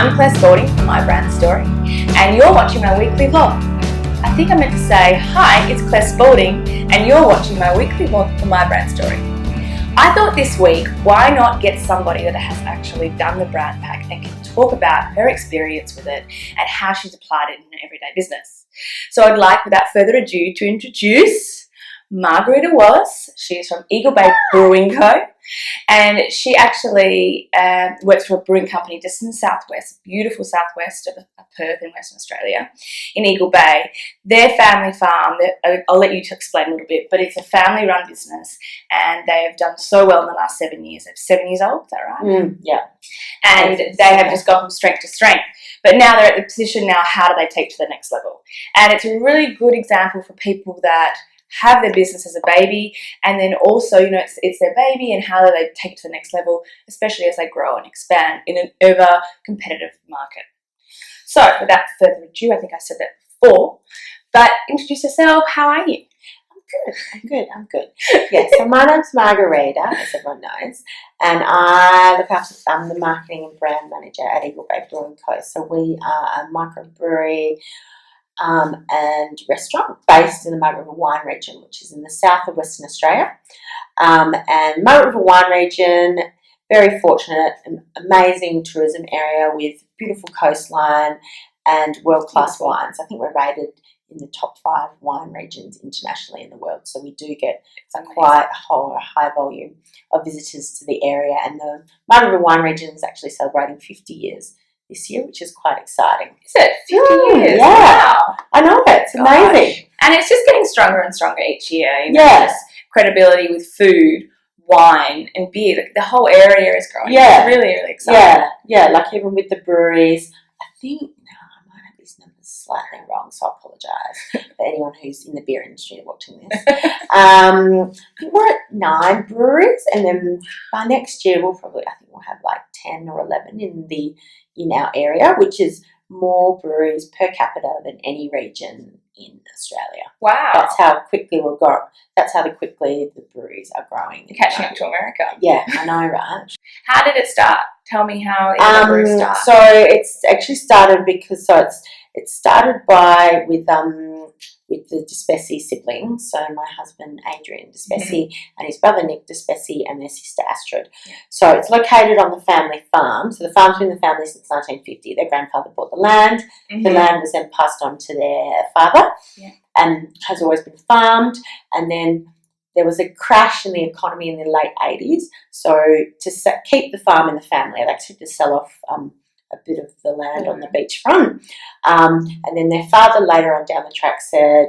I'm Claire Spalding from My Brand Story, and you're watching my weekly vlog. I think I meant to say, hi, it's Claire Spalding, and you're watching my weekly vlog for My Brand Story. I thought this week, why not get somebody that has actually done the brand pack and can talk about her experience with it and how she's applied it in her everyday business. So I'd like, without further ado, to introduce Margarita Wallace. She's from Eagle Bay Brewing Co. And she actually works for a brewing company just in the southwest, beautiful southwest of Perth in Western Australia, in Eagle Bay. Their family farm, I'll let you explain a little bit, but it's a family-run business, and they have done so well in the last 7 years. They're 7 years old, is that right? Yeah. And they have just gone from strength to strength. But now they're at the position now, how do they take to the next level? And it's a really good example for people that have their business as a baby, and then also, you know, it's their baby, and how do they take it to the next level, especially as they grow and expand in an ever competitive market. So without further ado, I think I said that before, but introduce yourself. How are you? I'm good. Yeah, so my name's Margarita, as everyone knows, and I'm the marketing and brand manager at Eagle Bay Brewing Co. So we are a microbrewery and restaurant based in the Margaret River Wine region, which is in the south of Western Australia. And Margaret River Wine region, very fortunate, an amazing tourism area with beautiful coastline and world-class wines. I think we're rated in the top 5 wine regions internationally in the world. So we do get quite a high volume of visitors to the area. And the Margaret River Wine region is actually celebrating 50 years this year, which is quite exciting. Is it? 50 years? Yeah. Wow. I know, it's amazing. And it's just getting stronger and stronger each year. You know, Yeah. just credibility with food, wine, and beer. The whole area is growing. Yeah. It's really, really exciting. Yeah, like even with the breweries, I think, I might have these numbers slightly wrong, so I apologise for anyone who's in the beer industry watching this. I think we're at 9 breweries, and then by next year I think we'll have like 10 or 11 in our area, which is more breweries per capita than any region in Australia. Wow. That's how quickly the breweries are growing. You're catching up to America. Yeah, I know, right? How did it start? Tell me how the brewery started. So it's actually started it started with the Despesi siblings. So my husband Adrian Despesi and his brother Nick Despesi and their sister Astrid. Yeah. So it's located on the family farm. So the farm's been in the family since 1950. Their grandfather bought the land. Mm-hmm. The land was then passed on to their father and has always been farmed. And then there was a crash in the economy in the late 80s. So to keep the farm in the family, they actually had to sell off a bit of the land on the beachfront. And then their father later on down the track said,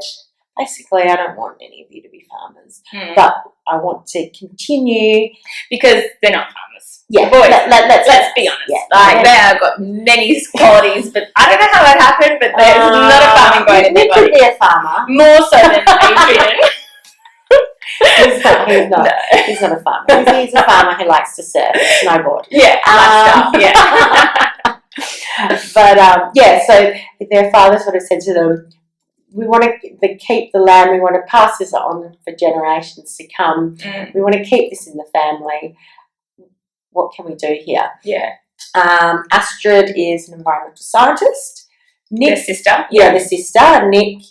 basically, I don't want any of you to be farmers, but I want to continue. Because they're not farmers. Yeah, boys, let's be honest. Yeah, they have got many qualities, but I don't know how that happened, but there's not a farming going in their body. Nick could be a farmer. More so than Adrian. He's not a farmer. He's a farmer who likes to surf, snowboard. Yeah, But so their father sort of said to them, we want to keep the land, we want to pass this on for generations to come. We want to keep this in the family. What can we do here? Yeah. Astrid is an environmental scientist. Nick, their sister? Yeah, the sister. Nick,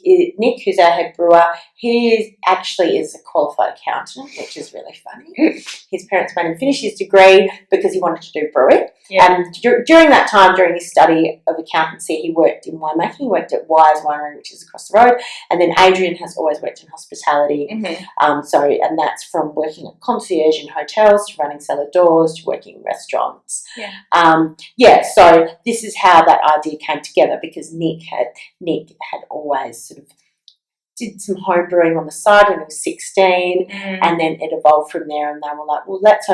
who's our head brewer, he actually is a qualified accountant, which is really funny. His parents made him finish his degree because he wanted to do brewing. Yeah. And during that time, during his study of accountancy, he worked in winemaking. He worked at Wise Winery, which is across the road. And then Adrian has always worked in hospitality. Mm-hmm. And that's from working at concierge in hotels to running cellar doors to working in restaurants. Yeah. So this is how that idea came together, because Nick had always sort of did some home brewing on the side when he was 16, and then it evolved from there. And they were like, well, let's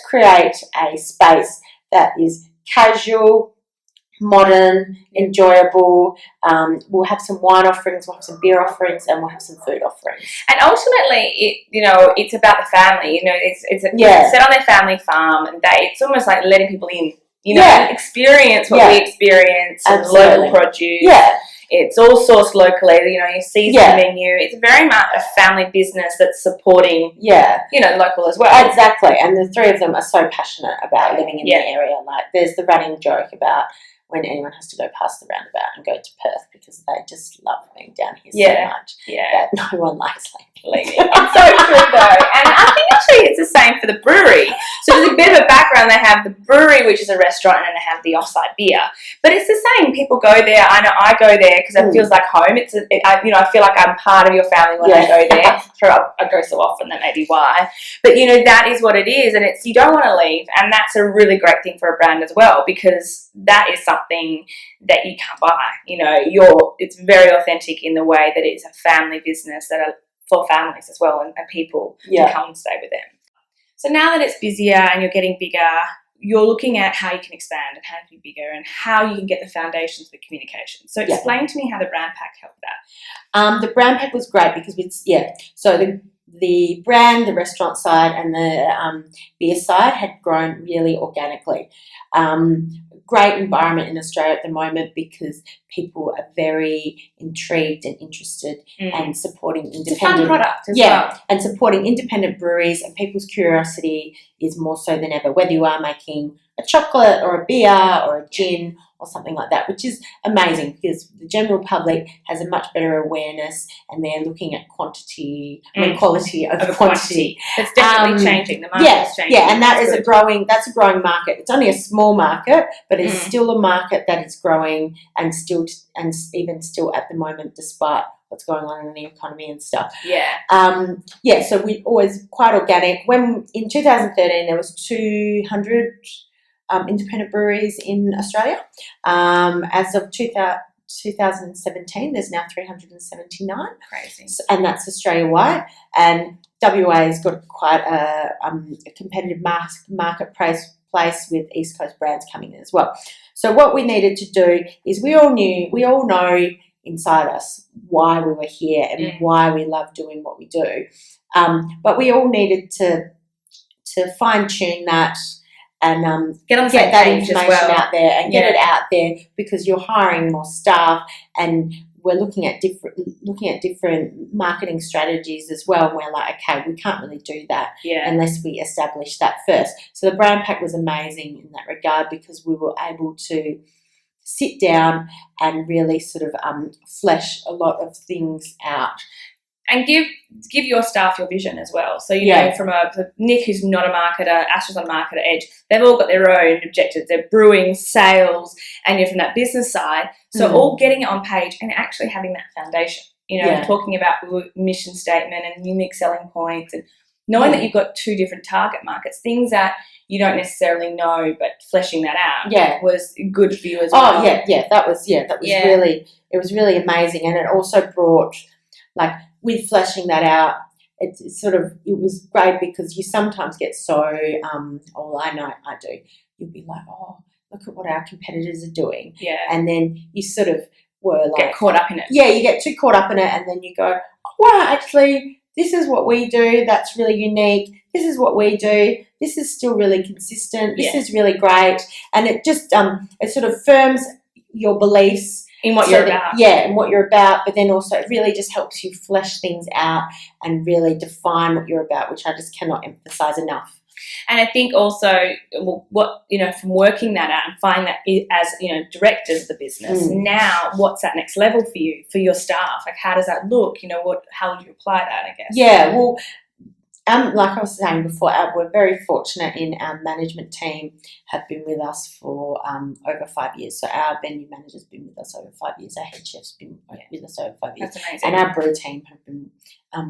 create a space that is casual, modern, enjoyable. We'll have some wine offerings, we'll have some beer offerings, and we'll have some food offerings. And ultimately, it's about the family. It's set on their family farm, and it's almost like letting people in. Experience what we experience, and local produce. Yeah. It's all sourced locally. You know, you see the menu. It's very much a family business that's supporting, local as well. Exactly. And the three of them are so passionate about living in the area. Like, there's the running joke about when anyone has to go past the roundabout and go to Perth because they just love being down here so much that no one likes leaving. It's so true though. And I think actually it's the same for the brewery. So there's a bit of a background. They have the brewery, which is a restaurant, and then they have the offsite beer. But it's the same. People go there. I know I go there because it feels like home. I feel like I'm part of your family when I go there. I go so often, that may be why. But that is what it is, and you don't want to leave, and that's a really great thing for a brand as well, because that is something that you can't buy. It's very authentic in the way that it's a family business that are for families as well, and people to come and stay with them. So now that it's busier and you're getting bigger, you're looking at how you can expand and how you can be bigger and how you can get the foundations for communication. So explain to me how the brand pack helped that. The brand pack was great because so the brand, the restaurant side and the beer side had grown really organically. Great environment in Australia at the moment because people are very intrigued and interested and supporting independent. It's a fun product as well. And supporting independent breweries, and people's curiosity is more so than ever, whether you are making a chocolate or a beer or a gin or something like that, which is amazing because the general public has a much better awareness and they're looking at quality over quantity. It's definitely changing. The market is changing. Yeah, and that's a growing market. It's only a small market, but it's still a market that is growing and even still at the moment, despite what's going on in the economy and stuff. So we're always quite organic. When in 2013 there was 200 independent breweries in Australia. As of 2017, there's now 379. Crazy. And that's Australia-wide. And WA's got quite a competitive marketplace with East Coast brands coming in as well. So what we needed to do is we all know inside us why we were here and why we love doing what we do. But we all needed to fine-tune that and get that information out there and get it out there, because you're hiring more staff and we're looking at different marketing strategies as well. And we're like, okay, we can't really do that unless we establish that first. So the brand pack was amazing in that regard because we were able to sit down and really sort of flesh a lot of things out. And give your staff your vision as well. So, from Nick, who's not a marketer, Ash's not a marketer, Edge, they've all got their own objectives. They're brewing, sales, and you're from that business side. So all getting it on page and actually having that foundation, talking about mission statement and unique selling points and knowing that you've got two different target markets, things that you don't necessarily know, but fleshing that out was good for you as well. That was really, it was really amazing. And it also brought, like, with fleshing that out, it was great because you sometimes get so, I know I do, you'll be like, oh, look at what our competitors are doing. Yeah. And then you sort of were like, get caught up in it. Yeah, you get too caught up in it and then you go, oh, wow, actually, this is what we do. That's really unique. This is what we do. This is still really consistent. This is really great. And it just, it sort of firms your beliefs in what you're about. Yeah, and what you're about, but then also it really just helps you flesh things out and really define what you're about, which I just cannot emphasize enough. And I think also from working that out and finding that as, directors of the business, now what's that next level for you, for your staff? Like, how does that look? How would you apply that, I guess? Yeah, well, like I was saying before, we're very fortunate in our management team have been with us for over 5 years. So our venue manager's been with us over 5 years. Our head chef's been with us over 5 years. That's amazing. And our brew team have been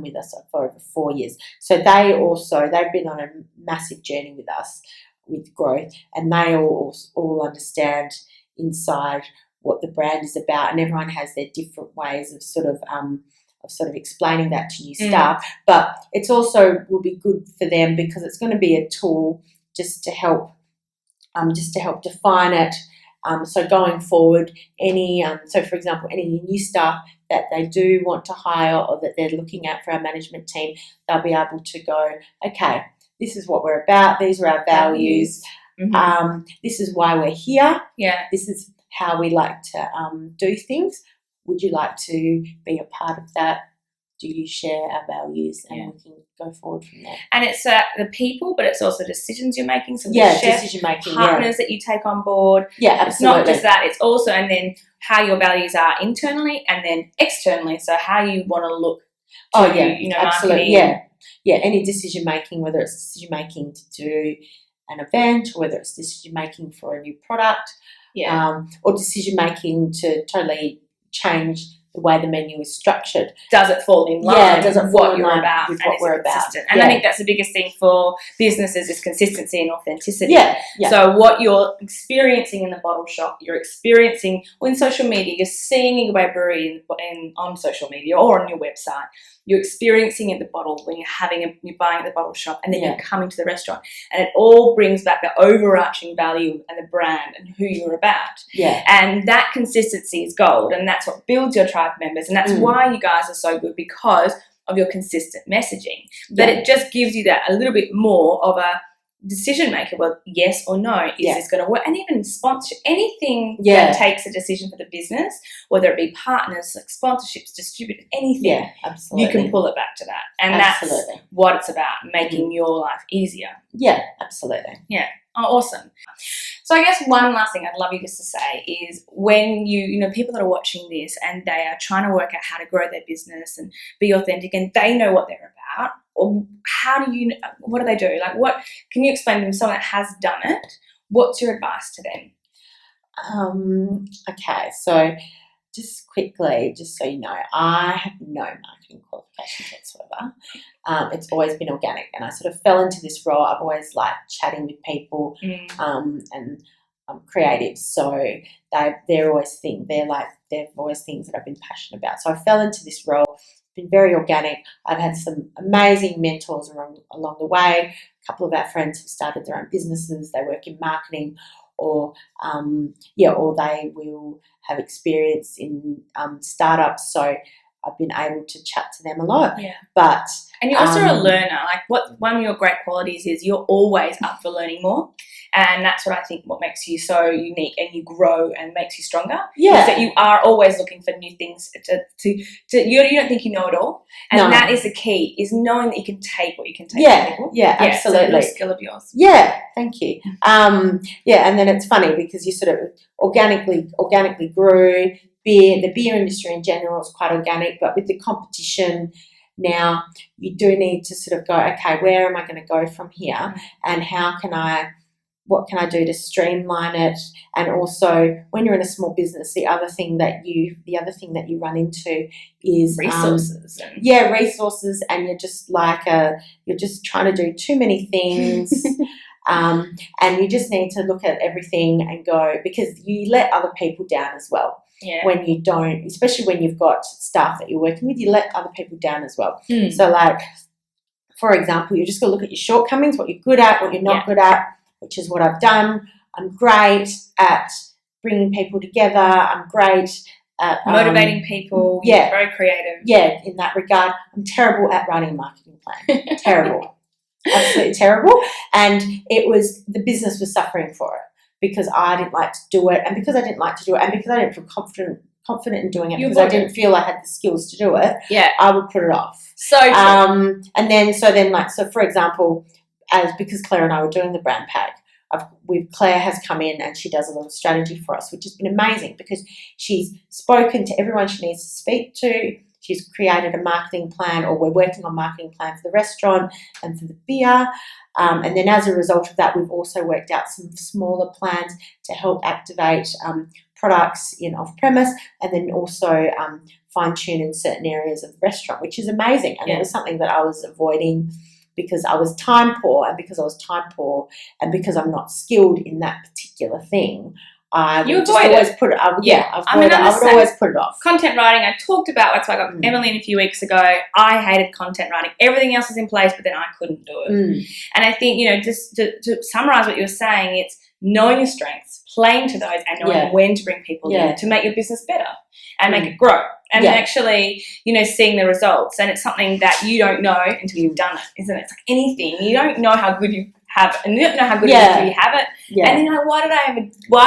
with us for over 4 years. So they've been on a massive journey with us with growth, and they all understand inside what the brand is about, and everyone has their different ways of sort of explaining that to new staff. But it's also will be good for them because it's going to be a tool just to help define it. So going forward, for example, any new staff that they do want to hire or that they're looking at for our management team, they'll be able to go, okay, this is what we're about. These are our values. This is why we're here. Yeah. This is how we like to do things. would you like to be a part of that? Do you share our values? And we can go forward from there. And it's the people, but it's also decisions you're making. So the decision making, partners that you take on board. Yeah, absolutely. It's not just that. It's also, and then how your values are internally and then externally. So how you want to look to, absolutely. marketing. Yeah, any decision making, whether it's decision making to do an event or whether it's decision making for a new product, or decision making to totally change the way the menu is structured. Does it fall in line? Yeah, does it fall what in you're line about with and what we're about? And I think that's the biggest thing for businesses is consistency and authenticity. Yeah. So what you're experiencing in the bottle shop, you're experiencing in social media, you're seeing Ingleberg Brewery on social media or on your website. You're experiencing at the bottle when you're buying at the bottle shop, and then you're coming to the restaurant, and it all brings back the overarching value and the brand and who you're about. Yeah, and that consistency is gold, and that's what builds your tribe members, and that's why you guys are so good, because of your consistent messaging. But it just gives you that a little bit more of a decision maker. Well, yes or no, is this going to work? And even sponsorship, anything that takes a decision for the business, whether it be partners, like sponsorships, distributors, anything, absolutely, you can pull it back to that. And that's what it's about, making your life easier. Yeah, absolutely. Yeah. Oh, awesome. So I guess one last thing I'd love you just to say is when people that are watching this and they are trying to work out how to grow their business and be authentic, and they know what they're about, or what do they do? Like, what can you explain to them? Someone that has done it, what's your advice to them? Okay, so just quickly, just so you know, I have no marketing qualifications whatsoever. It's always been organic, and I sort of fell into this role. I've always liked chatting with people, and I'm creative, so they're always things that I've been passionate about. So I fell into this role. It's been very organic. I've had some amazing mentors along the way. A couple of our friends have started their own businesses. They work in marketing, or they will have experience in startups. So I've been able to chat to them a lot. Yeah. And you're also a learner. Like, one of your great qualities is you're always up for learning more. And that's what I think what makes you so unique, and you grow and makes you stronger. Yeah. Is that you are always looking for new things you don't think you know it all. And that is the key, is knowing that you can take what you can take from people. Yeah, absolutely. It's a skill of yours. Yeah, thank you. And then it's funny because you sort of organically grew. The beer industry in general is quite organic, but with the competition now, you do need to sort of go, okay, where am I going to go from here, and what can I do to streamline it? And also, when you're in a small business, the other thing that you run into is resources. Resources, and you're just trying to do too many things. And you just need to look at everything and go, because you let other people down as well. Yeah. When you don't, especially when you've got staff that you're working with, you let other people down as well. So, like, for example, you just got to look at your shortcomings, what you're good at, what you're not good at, which is what I've done. I'm great at bringing people together. I'm great at motivating people. You're very creative. Yeah, in that regard. I'm terrible at writing a marketing plan. Terrible. Absolutely terrible. And the business was suffering for it, because I didn't like to do it, and because I didn't like to do it, and because I didn't feel confident in doing it, because I didn't feel I had the skills to do it, I would put it off. So true. So for example, because Claire and I were doing the brand pack, Claire has come in and she does a lot of strategy for us, which has been amazing, because she's spoken to everyone she needs to speak to. She's created a marketing plan, or we're working on a marketing plan for the restaurant and for the beer. And then as a result of that, we've also worked out some smaller plans to help activate products in off-premise, and then also fine-tune in certain areas of the restaurant, which is amazing. And it was something that I was avoiding because I was time poor, and because I'm not skilled in that particular thing, I would always put it off. Content writing, I talked about, that's why I got Emily in a few weeks ago. I hated content writing. Everything else was in place, but then I couldn't do it. And I think, just to summarize what you were saying, it's knowing your strengths, playing to those, and knowing when to bring people in to make your business better and make it grow. And actually, seeing the results. And it's something that you don't know until you've done it, isn't it? It's like anything. You don't know how good have it, and you don't know how good it is until you have it. Yeah. And you're like, why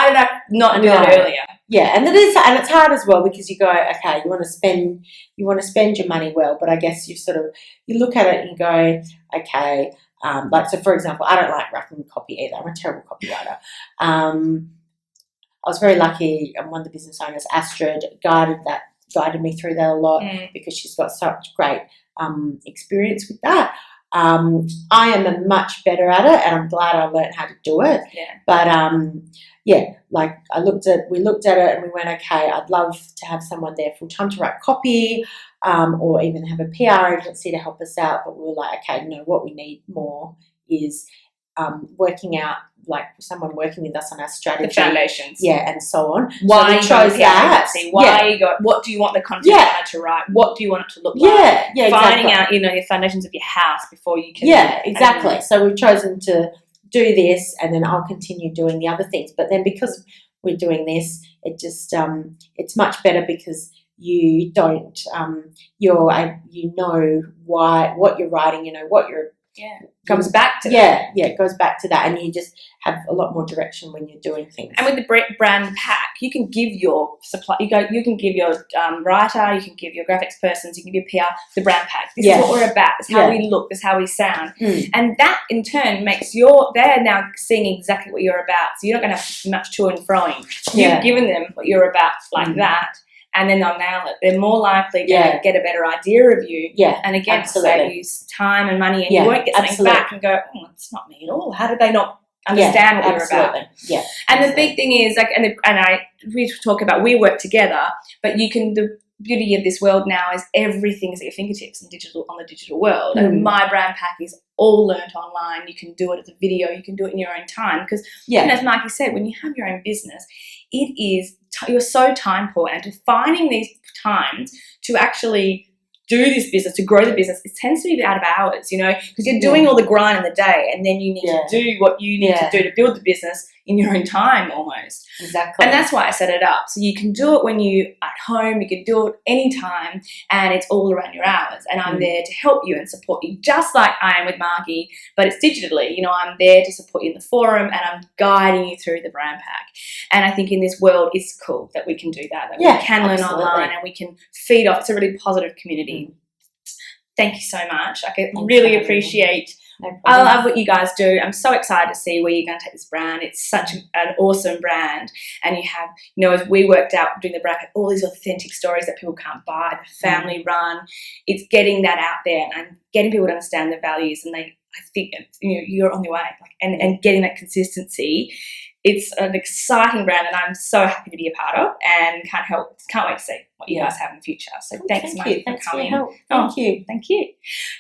did I not do that earlier? Yeah, and it's hard as well, because you go, okay, you want to spend your money well, but I guess you look at it and go, okay, like, so for example, I don't like writing copy either. I'm a terrible copywriter. I was very lucky, and one of the business owners, Astrid, guided me through that a lot, because she's got such great experience with that. I am much better at it, and I'm glad I learned how to do it. Yeah. But like we looked at it and we went, okay, I'd love to have someone there full time to write copy, or even have a PR agency to help us out. But we were like, okay, no, what we need more is working out, like someone working with us on our strategy, the foundations, and so on. Why so we chose that? What do you want the content to write? What do you want it to look like? Finding out, your foundations of your house before you can. Yeah, exactly. So we've chosen to do this, and then I'll continue doing the other things. But then because we're doing this, it just it's much better, because you don't you know what you're writing, what you're comes back to it goes back to that, and you just have a lot more direction when you're doing things. And with the brand pack, you can give your you can give your writer, you can give your graphics persons, you can give your PR the brand pack. This is what we're about. This is how we look. This is how we sound. And that in turn makes they're now seeing exactly what you're about. So you're not going to have much to and froing. You've given them what you're about like that, and then they'll nail it. They're more likely to get a better idea of you. Yeah, and again, absolutely. use time and money, and you won't get something back and go, oh, it's not me at all. How did they not understand what you're about? Yeah, and the big thing is, like, we talk about, we work together, but the beauty of this world now is everything is at your fingertips on the digital world. And my brand pack is all learnt online. You can do it as a video. You can do it in your own time, because, as Marky said, when you have your own business, you're so time poor, and to finding these times to actually do this business, to grow the business, it tends to be out of hours, because you're doing all the grind in the day, and then you need to do what you need to do to build the business in your own time almost. Exactly. And that's why I set it up. So you can do it when you're at home, you can do it anytime, and it's all around your hours. And I'm there to help you and support you, just like I am with Marky, but it's digitally. I'm there to support you in the forum, and I'm guiding you through the brand pack. And I think in this world, it's cool that we can do that we can learn online, and we can feed off. It's a really positive community. Thank you so much. I really appreciate. I love what you guys do. I'm so excited to see where you're going to take this brand. It's such an awesome brand, and you have, as we worked out doing the brand, all these authentic stories that people can't buy, the family run. It's getting that out there and getting people to understand the values, and I think you're on your way, and getting that consistency. It's an exciting brand that I'm so happy to be a part of, and can't wait to see what you guys have in the future. So thanks so much for coming. Thank you. Thank you.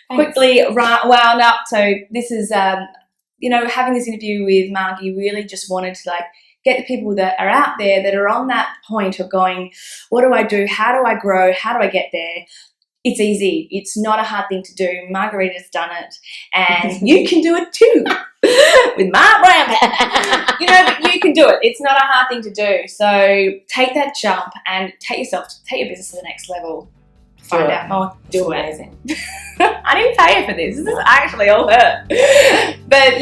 Thanks. Quickly wound up. So this is, having this interview with Marky, really just wanted to get the people that are out there that are on that point of going, what do I do? How do I grow? How do I get there? It's easy. It's not a hard thing to do. Margarita's done it, and you can do it too with my brand. But you can do it. It's not a hard thing to do. So take that jump and take your business to the next level. Find out more. Do it. Amazing. I didn't pay her for this. This is actually all her. But,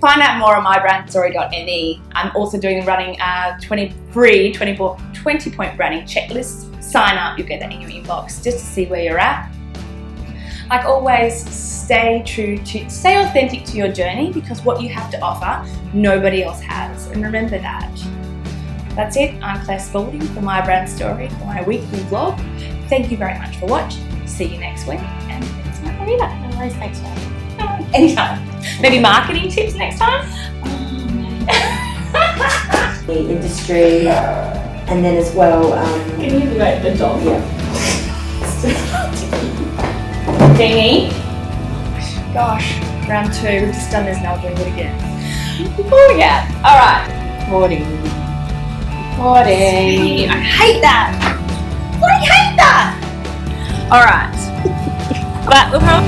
find out more on mybrandstory.me. I'm also running a 20-point branding checklist. Sign up. You'll get that in your inbox just to see where you're at. Like always, stay authentic to your journey, because what you have to offer, nobody else has. And remember that. That's it. I'm Claire Spalding for My Brand Story, for my weekly vlog. Thank you very much for watching. See you next week. And it's Margarita. No worries, thanks, Charlie. Anytime. Maybe marketing tips next time? The industry, and then as well... Can you do the dog? Yeah. Dingy. Gosh, round 2. We've just done this, now we're doing it again. Oh yeah. Alright. Recording. I hate that. I hate that. Alright. But look how